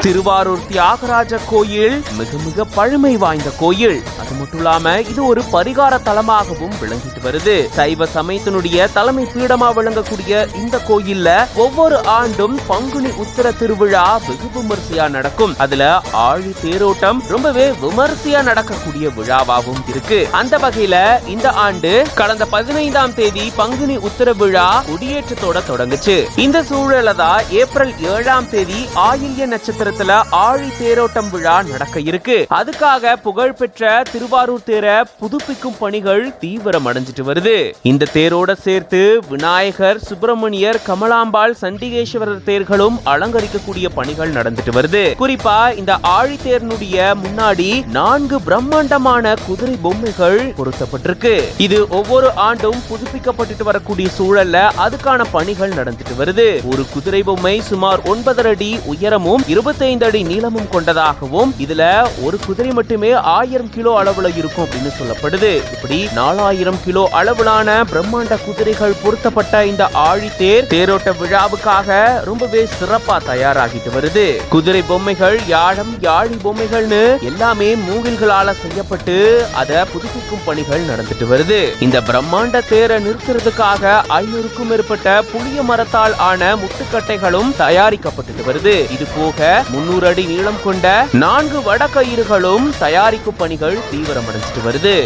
திருவாரூர் தியாகராஜ கோயில் மிக பழமை வாய்ந்த கோயில். அது மட்டும் இல்லாம இது ஒரு பரிகார தலமாகவும் விளங்கிட்டு வருது. சைவ சமயத்தினுடைய தலைமை பீடமா விளங்கக்கூடிய இந்த கோயில்ல ஒவ்வொரு ஆண்டும் பங்குனி உத்திர திருவிழா வெகு விமர்சையா நடக்கும். அதுல ஆழி தேரோட்டம் ரொம்பவே விமர்சையா நடக்கக்கூடிய விழாவாகவும் இருக்கு. அந்த வகையில இந்த ஆண்டு கடந்த 15ஆம் தேதி பங்குனி உத்திர விழா கொடியேற்றத்தோட தொடங்குச்சு. இந்த சூழல தான் ஏப்ரல் 7ஆம் தேதி ஆயில்ய நட்சத்திரத்துல ஆழி தேரோட்டம் விழா நடக்க இருக்கு. அதுக்காக புகழ்பெற்ற திருவாரூர் தேரை புதுப்பிக்கும் பணிகள் தீவிரம் அடைஞ்சிட்டு வருது. இந்த தேரோட சேர்த்து விநாயகர், சுப்பிரமணியர், கமலாம்பாள், சண்டிகேஸ்வரர் தேர்களும் அலங்கரிக்கக்கூடிய பணிகள் நடந்துட்டு வருது. குறிப்பா இந்த ஆழி தேர்னுடைய முன்னாடி 4 பிரம்மாண்டமான குதிரை பொம்மைகள் பொருத்தப்பட்டிருக்கு. இது ஒவ்வொரு ஆண்டும் புதுப்பிக்கப்பட்டு வரக்கூடிய சூழல்ல அதுக்கான பணிகள் நடந்துட்டு வருது. ஒரு குதிரை பொம்மை சுமார் 9 அடி உயரமும் 25 அடி நீளமும் கொண்டதாகவும் இதுல ஒரு குதிரை மட்டுமே 1000 கிலோ அளவுல இருக்கும் அப்படின்னு சொல்லப்படுது. இப்படி 4000 கிலோ அளவிலான பிரம்மாண்ட குதிரைகள் பொருத்தப்பட்ட இந்த ஆழி தேரோட்ட விழாவுக்காக ரொம்பவே சிறப்பா தயாராகிட்டு வருது. குதிரை பொம்மைகள், யாழம், யாழி பொம்மைகள்னு எல்லாமே மூங்கில்களால செய்யப்பட்டு அதை புதுப்பிக்கும் பணிகள் நடந்துட்டு வருது. இந்த பிரம்மாண்ட தேரை நிறுத்துறதுக்காக 500க்கும் மேற்பட்ட புளிய மரத்தால் ஆன முட்டுக்கட்டைகளும் தயாரிக்கப்பட்டு வருது. இது போக 300 அடி நீளம் கொண்ட 4 வடக்கயிறுகளும் தயாரிக்கும் பணிகள் தீவிரமடைஞ்சிட்டு வருது.